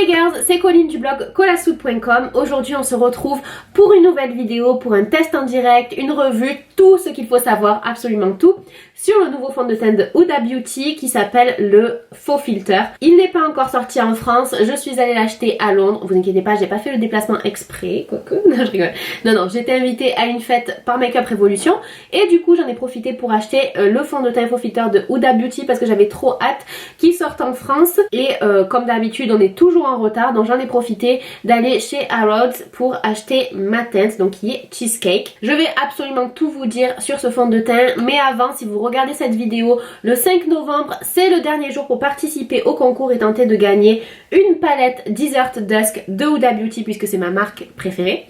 Hi girls, c'est Colline du blog colasoute.com. Aujourd'hui on se retrouve pour une nouvelle vidéo, pour un test en direct, une revue, tout ce qu'il faut savoir, absolument tout, sur le nouveau fond de teint de Huda Beauty qui s'appelle le Faux Filter. Il n'est pas encore sorti en France, je suis allée l'acheter à Londres, vous inquiétez pas, j'ai pas fait le déplacement exprès, quoique, non je rigole. Non, j'ai été invitée à une fête par Makeup Revolution et du coup j'en ai profité pour acheter le fond de teint Faux Filter de Huda Beauty parce que j'avais trop hâte qu'il sorte en France et comme d'habitude on est toujours en retard, donc j'en ai profité d'aller chez Harrods pour acheter ma teinte, donc qui est Cheesecake. Je vais absolument tout vous dire sur ce fond de teint, mais avant, si vous regardez cette vidéo le 5 novembre, c'est le dernier jour pour participer au concours et tenter de gagner une palette Desert Dusk de Huda Beauty puisque c'est ma marque préférée,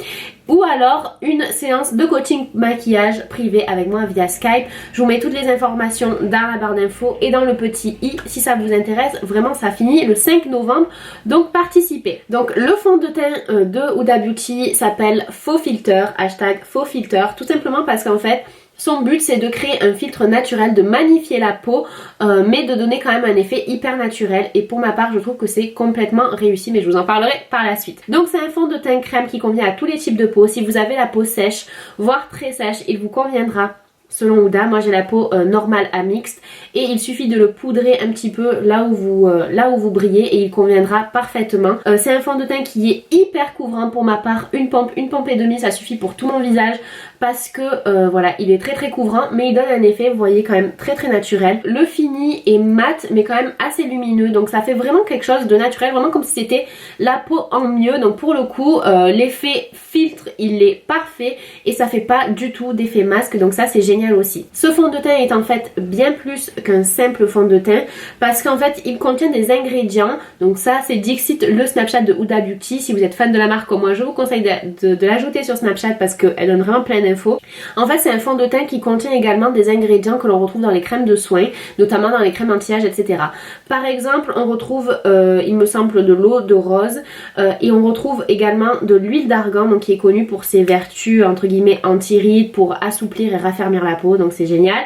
ou alors une séance de coaching maquillage privé avec moi via Skype. Je vous mets toutes les informations dans la barre d'infos et dans le petit i si ça vous intéresse. Vraiment ça finit le 5 novembre, donc participez. Donc le fond de teint de Huda Beauty s'appelle Faux Filter, hashtag Faux Filter, tout simplement parce qu'en fait son but c'est de créer un filtre naturel, de magnifier la peau mais de donner quand même un effet hyper naturel, et pour ma part je trouve que c'est complètement réussi, mais je vous en parlerai par la suite. Donc c'est un fond de teint crème qui convient à tous les types de peau. Si vous avez la peau sèche, voire très sèche, il vous conviendra. Selon Huda, moi j'ai la peau normale à mixte et il suffit de le poudrer un petit peu là où vous brillez et il conviendra parfaitement. C'est un fond de teint qui est hyper couvrant pour ma part, une pompe et demie ça suffit pour tout mon visage parce que voilà, il est très couvrant mais il donne un effet, vous voyez, quand même très naturel. Le fini est mat mais quand même assez lumineux, donc ça fait vraiment quelque chose de naturel, vraiment comme si c'était la peau en mieux. Donc pour le coup l'effet filtre il est parfait et ça fait pas du tout d'effet masque, donc ça c'est génial aussi. Ce fond de teint est en fait bien plus qu'un simple fond de teint parce qu'en fait il contient des ingrédients. Donc ça c'est Dixit, le Snapchat de Huda Beauty. Si vous êtes fan de la marque comme moi, je vous conseille de l'ajouter sur Snapchat parce qu'elle donne vraiment plein d'infos. En fait c'est un fond de teint qui contient également des ingrédients que l'on retrouve dans les crèmes de soins, notamment dans les crèmes anti-âge, etc. Par exemple on retrouve il me semble de l'eau de rose et on retrouve également de l'huile d'argan, donc qui est connue pour ses vertus entre guillemets anti-rides, pour assouplir et raffermir la peau, donc c'est génial.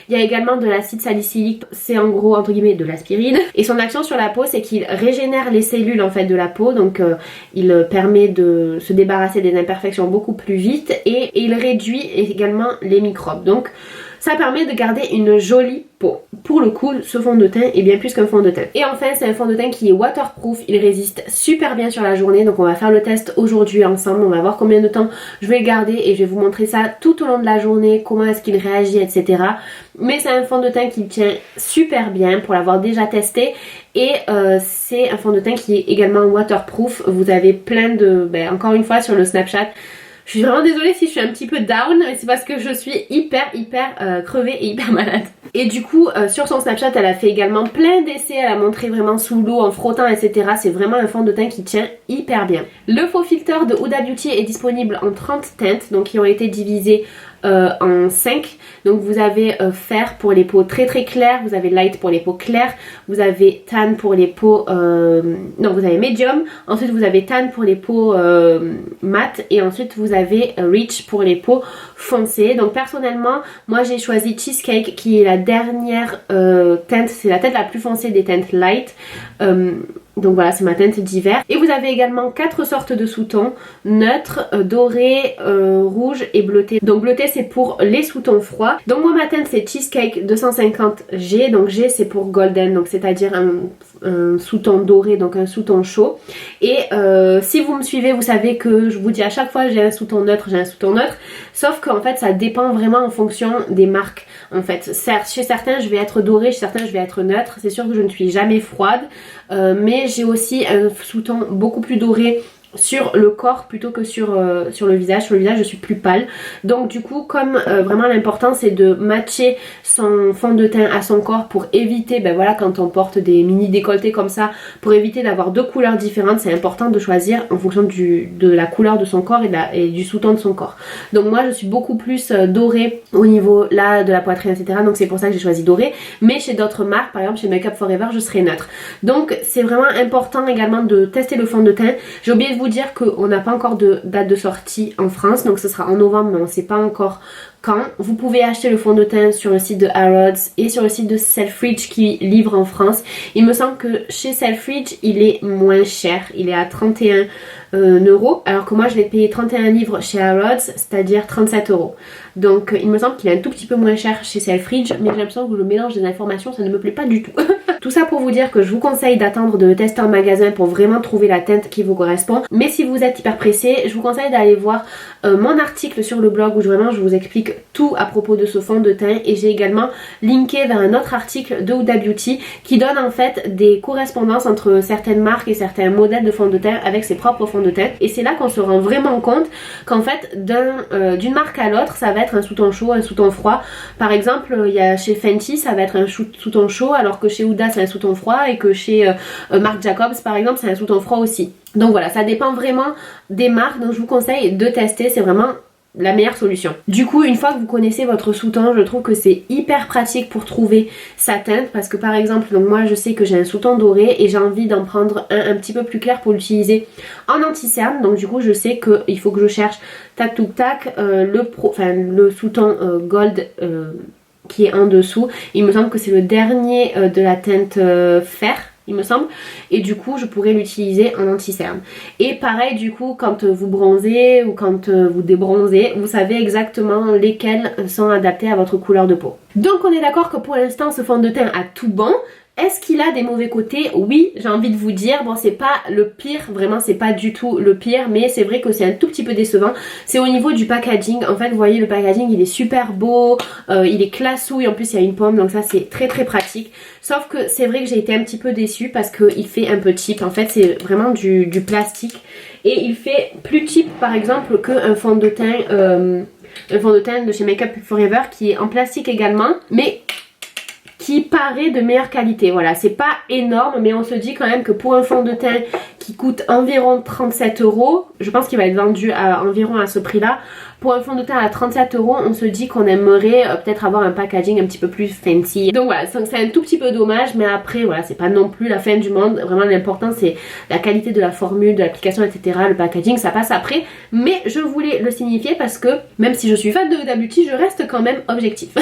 Il y a également de l'acide salicylique, c'est en gros entre guillemets de l'aspirine, et son action sur la peau c'est qu'il régénère les cellules en fait de la peau, donc il permet de se débarrasser des imperfections beaucoup plus vite et il réduit également les microbes, donc ça permet de garder une jolie peau. Pour le coup, ce fond de teint est bien plus qu'un fond de teint. Et enfin, c'est un fond de teint qui est waterproof, il résiste super bien sur la journée, donc on va faire le test aujourd'hui ensemble, on va voir combien de temps je vais le garder et je vais vous montrer ça tout au long de la journée, comment est-ce qu'il réagit, etc. Mais c'est un fond de teint qui tient super bien pour l'avoir déjà testé. Et c'est un fond de teint qui est également waterproof. Vous avez plein de... encore une fois sur le Snapchat, je suis vraiment désolée si je suis un petit peu down, mais c'est parce que je suis hyper crevée et hyper malade. Et du coup sur son Snapchat elle a fait également plein d'essais, elle a montré vraiment sous l'eau en frottant, etc. C'est vraiment un fond de teint qui tient hyper bien. Le Faux Filter de Huda Beauty est disponible en 30 teintes, donc qui ont été divisées en 5. Donc vous avez Fair pour les peaux très claires, vous avez Light pour les peaux claires, vous avez Tan pour les peaux non, vous avez Medium, ensuite vous avez Tan pour les peaux mat, et ensuite vous avez Rich pour les peaux foncées. Donc personnellement moi j'ai choisi Cheesecake qui est la dernière teinte, c'est la teinte la plus foncée des teintes light. Donc voilà, c'est ma teinte d'hiver. Et vous avez également 4 sortes de sous-tons: neutre, doré, rouge et bleuté. Donc bleuté c'est pour les sous-tons froids. Donc moi ma teinte c'est Cheesecake 250G. Donc G c'est pour golden, donc c'est à dire un sous-ton doré, donc un sous-ton chaud. Et si vous me suivez vous savez que je vous dis à chaque fois j'ai un sous-ton neutre, j'ai un sous-ton neutre. Sauf qu'en fait ça dépend vraiment en fonction des marques. En fait chez certains je vais être doré, chez certains je vais être neutre. C'est sûr que je ne suis jamais froide, mais j'ai aussi un sous-ton beaucoup plus doré sur le corps plutôt que sur le visage. Sur le visage je suis plus pâle, donc du coup comme vraiment l'important c'est de matcher son fond de teint à son corps pour éviter, voilà, quand on porte des mini décolletés comme ça, pour éviter d'avoir deux couleurs différentes, c'est important de choisir en fonction de la couleur de son corps et du sous-ton de son corps. Donc moi je suis beaucoup plus dorée au niveau là de la poitrine, etc. Donc c'est pour ça que j'ai choisi doré, mais chez d'autres marques, par exemple chez Makeup Forever, je serai neutre. Donc c'est vraiment important également de tester le fond de teint. J'ai oublié de vous dire qu'on n'a pas encore de date de sortie en France, donc ce sera en novembre, mais on ne sait pas encore quand. Vous pouvez acheter le fond de teint sur le site de Harrods et sur le site de Selfridge qui livre en France. Il me semble que chez Selfridge il est moins cher, il est à 31 euros, alors que moi je l'ai payé 31 livres chez Harrods, c'est-à-dire 37 euros. Donc il me semble qu'il est un tout petit peu moins cher chez Selfridge, mais j'ai l'impression que le mélange des informations ça ne me plaît pas du tout. Tout ça pour vous dire que je vous conseille d'attendre de tester en magasin pour vraiment trouver la teinte qui vous correspond. Mais si vous êtes hyper pressé, je vous conseille d'aller voir mon article sur le blog où vraiment je vous explique tout à propos de ce fond de teint, et j'ai également linké vers un autre article de Huda Beauty qui donne en fait des correspondances entre certaines marques et certains modèles de fond de teint avec ses propres fonds de teint, et c'est là qu'on se rend vraiment compte qu'en fait d'une marque à l'autre ça va être un sous-ton chaud, un sous-ton froid. Par exemple il y a chez Fenty ça va être un sous-ton chaud, alors que chez Huda c'est un sous-ton froid, et que chez Marc Jacobs par exemple c'est un sous-ton froid aussi. Donc voilà, ça dépend vraiment des marques, donc je vous conseille de tester, c'est vraiment la meilleure solution. Du coup, une fois que vous connaissez votre sous-ton, je trouve que c'est hyper pratique pour trouver sa teinte, parce que par exemple, donc moi je sais que j'ai un sous-ton doré et j'ai envie d'en prendre un petit peu plus clair pour l'utiliser en anti-cerne, donc du coup je sais qu'il faut que je cherche tac tac tac le sous-ton gold qui est en dessous. Il me semble que c'est le dernier de la teinte fer, il me semble, et du coup je pourrais l'utiliser en anti-cerne. Et pareil du coup quand vous bronzez ou quand vous débronzez, vous savez exactement lesquels sont adaptés à votre couleur de peau. Donc on est d'accord que pour l'instant ce fond de teint a tout bon. Est-ce qu'il a des mauvais côtés? Oui, j'ai envie de vous dire, bon c'est pas le pire, vraiment c'est pas du tout le pire, mais c'est vrai que c'est un tout petit peu décevant. C'est au niveau du packaging, en fait vous voyez le packaging il est super beau, il est classouille, en plus il y a une pomme, donc ça c'est très très pratique. Sauf que c'est vrai que j'ai été un petit peu déçue parce qu'il fait un peu cheap, en fait c'est vraiment du plastique, et il fait plus cheap par exemple qu'un fond de teint, de chez Make Up Forever qui est en plastique également, mais qui paraît de meilleure qualité. Voilà, c'est pas énorme, mais on se dit quand même que pour un fond de teint qui coûte environ 37 euros, je pense qu'il va être vendu à environ à ce prix là. Pour un fond de teint à 37 euros, on se dit qu'on aimerait peut-être avoir un packaging un petit peu plus fancy. Donc voilà, c'est un tout petit peu dommage, mais après voilà, c'est pas non plus la fin du monde. Vraiment l'important c'est la qualité de la formule, de l'application, etc. Le packaging ça passe après, mais je voulais le signifier parce que même si je suis fan de Huda Beauty, je reste quand même objectif.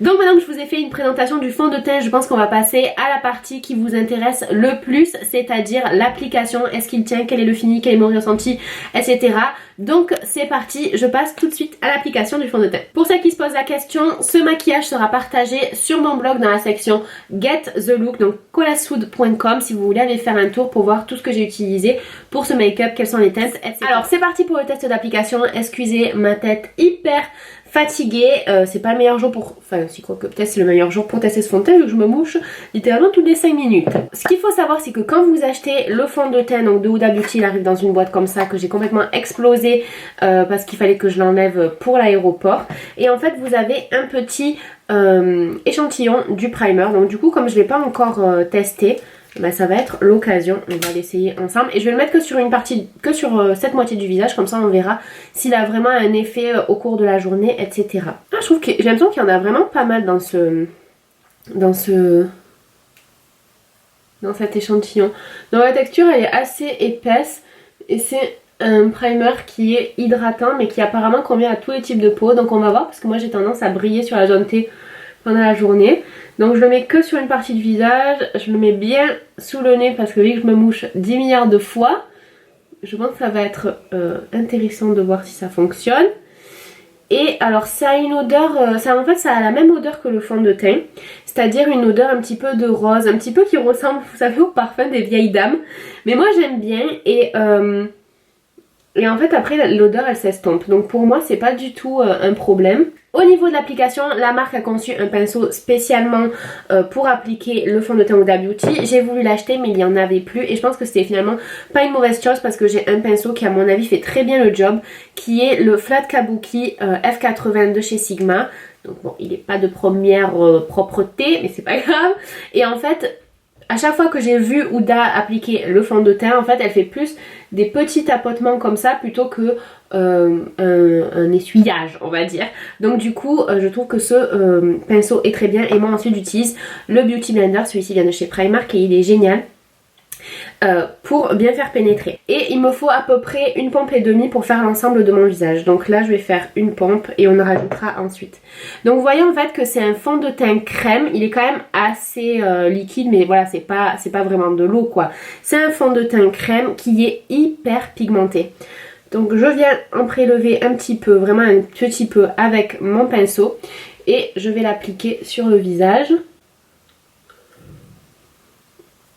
Donc maintenant que je vous ai fait une présentation du fond de teint, je pense qu'on va passer à la partie qui vous intéresse le plus, c'est-à-dire l'application. Est-ce qu'il tient, quel est le fini, quel est mon ressenti, etc. Donc c'est parti, je passe tout de suite à l'application du fond de teint. Pour celles qui se posent la question, ce maquillage sera partagé sur mon blog dans la section Get the Look, donc colaswood.com, si vous voulez aller faire un tour pour voir tout ce que j'ai utilisé pour ce make-up, quelles sont les teintes, etc. Alors c'est parti pour le test d'application. Excusez ma tête hyper fatiguée, c'est pas le meilleur jour pour... Enfin si quoi que peut-être c'est le meilleur jour pour tester ce fond de teint vu que je me mouche littéralement toutes les 5 minutes. Ce qu'il faut savoir c'est que quand vous achetez le fond de teint donc de Huda Beauty, il arrive dans une boîte comme ça que j'ai complètement explosé parce qu'il fallait que je l'enlève pour l'aéroport. Et en fait vous avez un petit échantillon du primer. Donc du coup comme je ne l'ai pas encore testé, bah, ça va être l'occasion, on va l'essayer ensemble et je vais le mettre que sur une partie, que sur cette moitié du visage, comme ça on verra s'il a vraiment un effet au cours de la journée, etc. Ah, je trouve que j'ai l'impression qu'il y en a vraiment pas mal dans cet échantillon. Donc la texture elle est assez épaisse et c'est un primer qui est hydratant mais qui apparemment convient à tous les types de peau, donc on va voir parce que moi j'ai tendance à briller sur la jaune thé pendant la journée. Donc je le mets que sur une partie du visage, je le mets bien sous le nez parce que vu que je me mouche 10 milliards de fois, je pense que ça va être intéressant de voir si ça fonctionne. Et alors ça a une odeur, en fait ça a la même odeur que le fond de teint, c'est-à-dire une odeur un petit peu de rose, un petit peu qui ressemble, vous savez, au parfum des vieilles dames. Mais moi j'aime bien et en fait après l'odeur elle s'estompe, donc pour moi c'est pas du tout un problème. Au niveau de l'application, la marque a conçu un pinceau spécialement pour appliquer le fond de teint Huda Beauty. J'ai voulu l'acheter mais il n'y en avait plus et je pense que c'était finalement pas une mauvaise chose parce que j'ai un pinceau qui à mon avis fait très bien le job, qui est le Flat Kabuki F80 de chez Sigma. Donc bon, il n'est pas de première propreté mais c'est pas grave. Et en fait, à chaque fois que j'ai vu Huda appliquer le fond de teint, en fait elle fait plus des petits tapotements comme ça plutôt que un essuyage on va dire. Donc du coup je trouve que ce pinceau est très bien et moi ensuite j'utilise le Beauty Blender, celui-ci vient de chez Primark et il est génial. pour bien faire pénétrer. Et il me faut à peu près une pompe et demie pour faire l'ensemble de mon visage. Donc là je vais faire une pompe et on en rajoutera ensuite. Donc vous voyez en fait que c'est un fond de teint crème. Il est quand même assez liquide, mais voilà, c'est pas vraiment de l'eau quoi. C'est un fond de teint crème qui est hyper pigmenté. Donc je viens en prélever un petit peu, vraiment un petit peu avec mon pinceau. Et je vais l'appliquer sur le visage.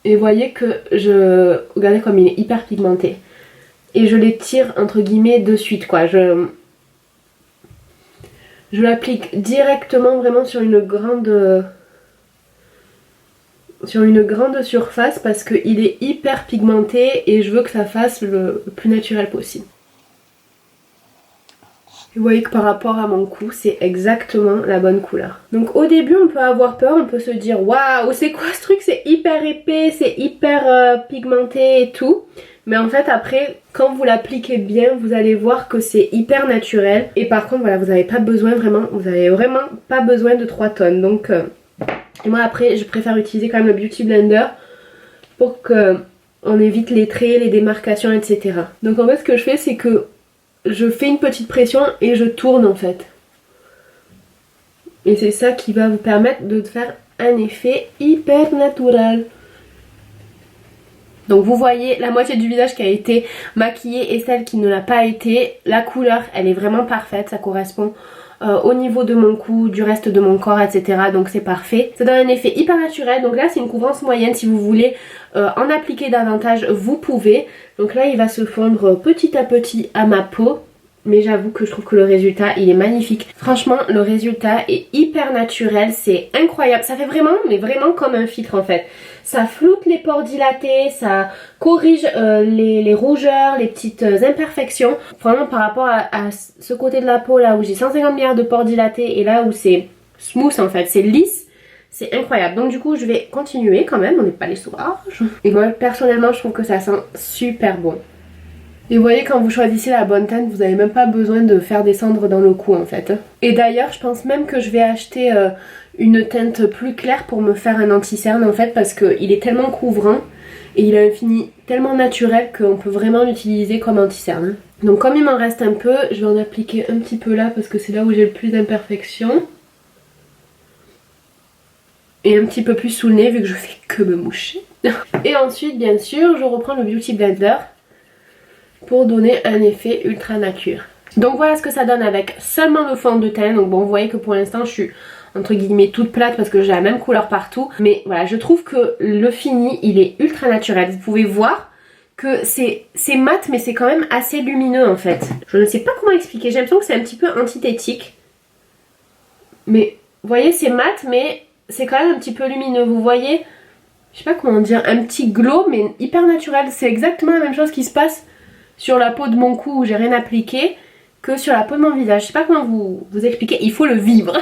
Et vous voyez que regardez comme il est hyper pigmenté. Et je l'étire entre guillemets de suite quoi. Je l'applique directement vraiment sur une grande surface parce qu'il est hyper pigmenté et je veux que ça fasse le plus naturel possible. Vous voyez que par rapport à mon cou, c'est exactement la bonne couleur. Donc au début, on peut avoir peur, on peut se dire waouh, c'est quoi ce truc? C'est hyper épais, c'est hyper pigmenté et tout. Mais en fait après, quand vous l'appliquez bien, vous allez voir que c'est hyper naturel. Et par contre, voilà, vous n'avez pas besoin vous avez vraiment pas besoin de 3 tonnes. Donc et moi après, je préfère utiliser quand même le Beauty Blender pour qu'on évite les traits, les démarcations, etc. Donc en fait, ce que je fais, c'est que je fais une petite pression et je tourne en fait. Et c'est ça qui va vous permettre de faire un effet hyper naturel. Donc vous voyez la moitié du visage qui a été maquillée et celle qui ne l'a pas été. La couleur elle est vraiment parfaite, ça correspond au niveau de mon cou, du reste de mon corps, etc. Donc c'est parfait. Ça donne un effet hyper naturel. Donc là c'est une couvrance moyenne. Si vous voulez en appliquer davantage, vous pouvez. Donc là il va se fondre petit à petit à ma peau. Mais j'avoue que je trouve que le résultat il est magnifique. Franchement le résultat est hyper naturel, c'est incroyable. Ça fait vraiment, mais vraiment comme un filtre en fait. Ça floute les pores dilatés, ça corrige les rougeurs, les petites imperfections. Vraiment par rapport à ce côté de la peau là où j'ai 150 milliards de pores dilatés et là où c'est smooth en fait, c'est lisse. C'est incroyable. Donc du coup je vais continuer quand même, on n'est pas les sauvages. Et moi personnellement je trouve que ça sent super bon. Et vous voyez quand vous choisissez la bonne teinte, vous n'avez même pas besoin de faire descendre dans le cou en fait. Et d'ailleurs je pense même que je vais acheter une teinte plus claire pour me faire un anti-cerne en fait, parce qu'il est tellement couvrant et il a un fini tellement naturel qu'on peut vraiment l'utiliser comme anti-cerne. Donc comme il m'en reste un peu, je vais en appliquer un petit peu là parce que c'est là où j'ai le plus d'imperfections. Et un petit peu plus sous le nez vu que je fais que me moucher. Et ensuite bien sûr je reprends le Beauty Blender pour donner un effet ultra nature. Donc voilà ce que ça donne avec seulement le fond de teint. Donc bon vous voyez que pour l'instant je suis entre guillemets toute plate parce que j'ai la même couleur partout. Mais voilà je trouve que le fini il est ultra naturel. Vous pouvez voir que c'est mat mais c'est quand même assez lumineux en fait. Je ne sais pas comment expliquer, j'ai l'impression que c'est un petit peu antithétique. Mais vous voyez c'est mat mais c'est quand même un petit peu lumineux. Vous voyez, je sais pas comment dire, un petit glow mais hyper naturel. C'est exactement la même chose qui se passe sur la peau de mon cou où j'ai rien appliqué que sur la peau de mon visage. Je sais pas comment vous expliquer, il faut le vivre.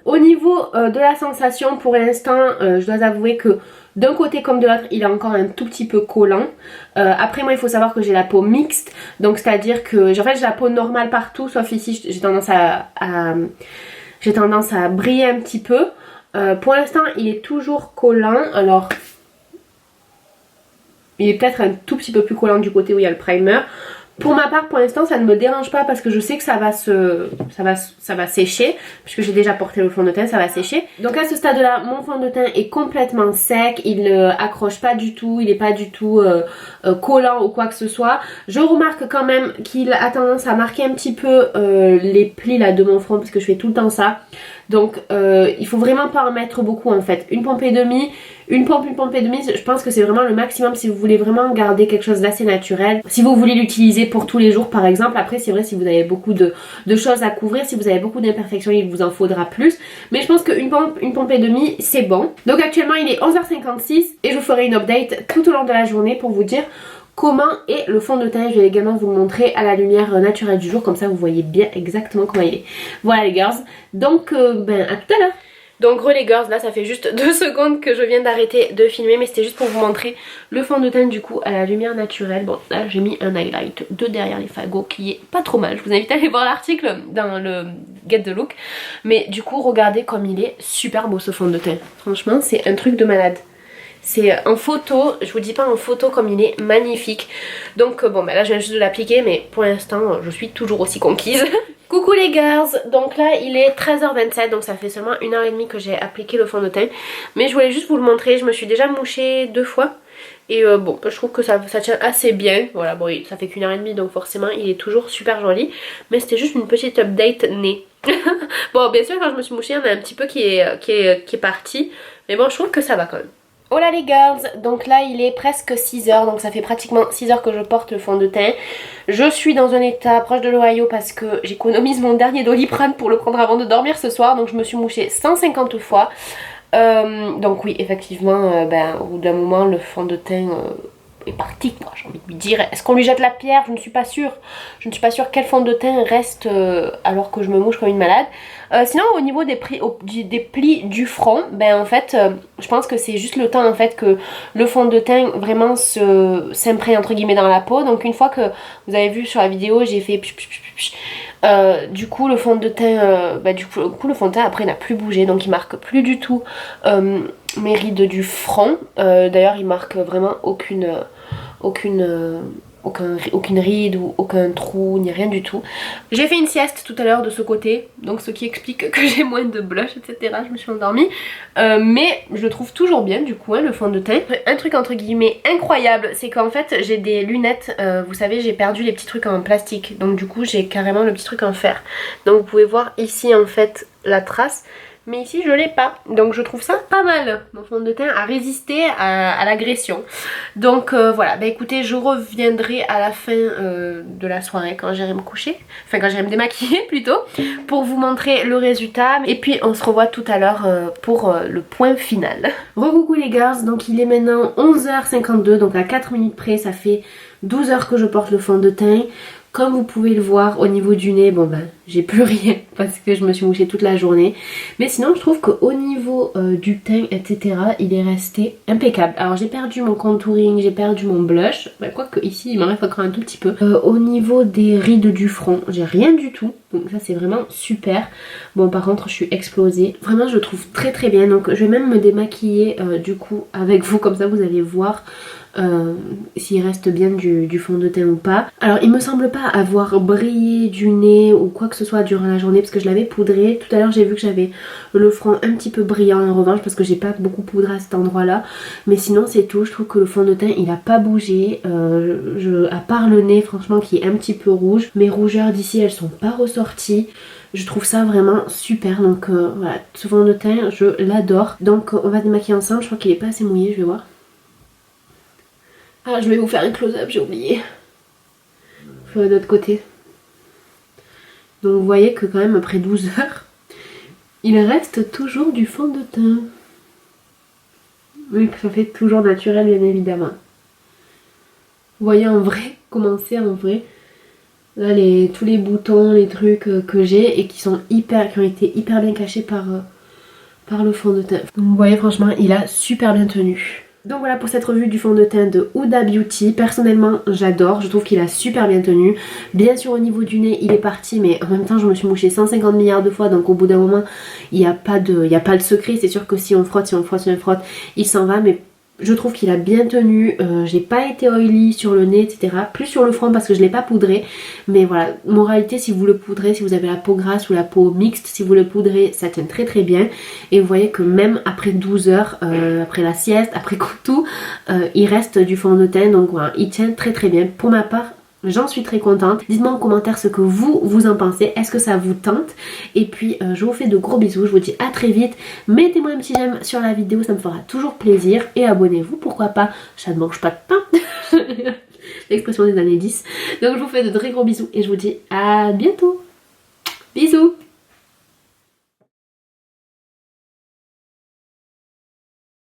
Au niveau de la sensation, pour l'instant, je dois avouer que d'un côté comme de l'autre, il est encore un tout petit peu collant. Après moi, il faut savoir que j'ai la peau mixte, donc c'est-à-dire que en fait j'ai la peau normale partout, sauf ici, j'ai tendance à briller un petit peu. Pour l'instant, il est toujours collant. Alors, il est peut-être un tout petit peu plus collant du côté où il y a le primer. Pour ma part, pour l'instant, ça ne me dérange pas parce que je sais que ça va sécher. Puisque j'ai déjà porté le fond de teint, ça va sécher. Donc à ce stade-là, mon fond de teint est complètement sec. Il ne accroche pas du tout. Il n'est pas du tout collant ou quoi que ce soit. Je remarque quand même qu'il a tendance à marquer un petit peu les plis là de mon front parce que je fais tout le temps ça. Donc il faut vraiment pas en mettre beaucoup en fait. Une pompe et demie, une pompe et demie, je pense que c'est vraiment le maximum si vous voulez vraiment garder quelque chose d'assez naturel. Si vous voulez l'utiliser pour tous les jours par exemple, après c'est vrai si vous avez beaucoup de choses à couvrir, si vous avez beaucoup d'imperfections il vous en faudra plus. Mais je pense qu'une pompe et demie c'est bon. Donc actuellement il est 11h56 et je vous ferai une update tout au long de la journée pour vous dire comment est le fond de teint. Je vais également vous le montrer à la lumière naturelle du jour, comme ça vous voyez bien exactement comment il est. Voilà les girls, donc à tout à l'heure. Donc les girls, là ça fait juste 2 secondes que je viens d'arrêter de filmer, mais c'était juste pour vous montrer le fond de teint du coup à la lumière naturelle. Bon là j'ai mis un highlight de derrière les fagots qui est pas trop mal, je vous invite à aller voir l'article dans le Get the Look. Mais du coup regardez comme il est super beau ce fond de teint, franchement c'est un truc de malade. C'est en photo, je vous dis pas en photo comme il est magnifique. Donc bon bah là je viens juste de l'appliquer, mais pour l'instant je suis toujours aussi conquise. Coucou les girls, donc là il est 13h27, donc ça fait seulement 1h30 que j'ai appliqué le fond de teint. Mais je voulais juste vous le montrer, je me suis déjà mouchée 2 fois. Et bon, je trouve que ça tient assez bien. Voilà, bon, ça fait qu'1h30 donc forcément il est toujours super joli. Mais c'était juste une petite update nez. Bon, bien sûr, quand je me suis mouchée, il y en a un petit peu qui est parti. Mais bon, je trouve que ça va quand même. Oh là les girls, donc là il est presque 6h, donc ça fait pratiquement 6h que je porte le fond de teint. Je suis dans un état proche de l'Ohio parce que j'économise mon dernier Doliprane pour le prendre avant de dormir ce soir. Donc je me suis mouchée 150 fois. Donc oui, effectivement, au bout d'un moment le fond de teint est parti, quoi, j'ai envie de lui dire. Est-ce qu'on lui jette la pierre? Je ne suis pas sûre. Je ne suis pas sûre quel fond de teint reste alors que je me mouche comme une malade. Sinon au niveau des plis du front, en fait je pense que c'est juste le temps en fait que le fond de teint vraiment s'imprègne entre guillemets dans la peau. Donc une fois que vous avez vu sur la vidéo, j'ai fait du coup le fond de teint le fond de teint après n'a plus bougé, donc il marque plus du tout mes rides du front. D'ailleurs il marque vraiment aucune ride ou aucun trou, ni rien du tout. J'ai fait une sieste tout à l'heure de ce côté, donc ce qui explique que j'ai moins de blush, etc. Je me suis endormie. Mais je le trouve toujours bien du coup, hein, le fond de teint. Un truc entre guillemets incroyable, c'est qu'en fait j'ai des lunettes, vous savez j'ai perdu les petits trucs en plastique. Donc du coup j'ai carrément le petit truc en fer. Donc vous pouvez voir ici en fait la trace. Mais ici je l'ai pas, donc je trouve ça pas mal. Mon fond de teint a résisté à l'agression. Donc voilà, écoutez, je reviendrai à la fin de la soirée quand j'irai me coucher. Enfin quand j'irai me démaquiller plutôt, pour vous montrer le résultat. Et puis on se revoit tout à l'heure pour le point final. Recoucou les girls, donc il est maintenant 11h52, donc à 4 minutes près, ça fait 12 heures que je porte le fond de teint. Comme vous pouvez le voir au niveau du nez, j'ai plus rien parce que je me suis mouchée toute la journée. Mais sinon je trouve qu'au niveau du teint etc, il est resté impeccable. Alors j'ai perdu mon contouring, j'ai perdu mon blush, quoique ici il m'en reste encore un tout petit peu. Au niveau des rides du front, j'ai rien du tout. Donc ça c'est vraiment super. Bon par contre je suis explosée. Vraiment je le trouve très très bien. Donc je vais même me démaquiller du coup avec vous, comme ça vous allez voir s'il reste bien du fond de teint ou pas. Alors il me semble pas avoir brillé du nez ou quoi que ce soit durant la journée parce que je l'avais poudré. Tout à l'heure j'ai vu que j'avais le front un petit peu brillant en revanche parce que j'ai pas beaucoup poudré à cet endroit là. Mais sinon c'est tout, je trouve que le fond de teint il a pas bougé. À part le nez franchement qui est un petit peu rouge. Mes rougeurs d'ici elles sont pas ressorties. Je trouve ça vraiment super, donc voilà, ce fond de teint je l'adore. Donc on va se démaquiller ensemble, je crois qu'il est pas assez mouillé, je vais voir. Ah, je vais vous faire un close-up, j'ai oublié. Je ferai de l'autre côté. Donc vous voyez que quand même après 12 heures, il reste toujours du fond de teint. Oui, ça fait toujours naturel bien évidemment. Vous voyez en vrai, comment c'est en vrai. Là tous les boutons, les trucs que j'ai et qui ont été hyper bien cachés par le fond de teint. Donc vous voyez franchement il a super bien tenu. Donc voilà pour cette revue du fond de teint de Huda Beauty. Personnellement j'adore, je trouve qu'il a super bien tenu. Bien sûr au niveau du nez il est parti, mais en même temps je me suis mouchée 150 milliards de fois, donc au bout d'un moment il n'y a pas de secret. C'est sûr que si on frotte, il s'en va, mais je trouve qu'il a bien tenu. J'ai pas été oily sur le nez etc, plus sur le front parce que je l'ai pas poudré. Mais voilà, moralité, si vous le poudrez, si vous avez la peau grasse ou la peau mixte, si vous le poudrez ça tient très très bien. Et vous voyez que même après 12 heures, après la sieste, après tout, il reste du fond de teint. Donc voilà, il tient très très bien. Pour ma part j'en suis très contente. Dites-moi en commentaire ce que vous en pensez. Est-ce que ça vous tente? Et puis je vous fais de gros bisous. Je vous dis à très vite. Mettez-moi un petit j'aime sur la vidéo, ça me fera toujours plaisir. Et abonnez-vous, pourquoi pas. Ça ne mange pas de pain. L'expression des années 10. Donc je vous fais de très gros bisous et je vous dis à bientôt. Bisous.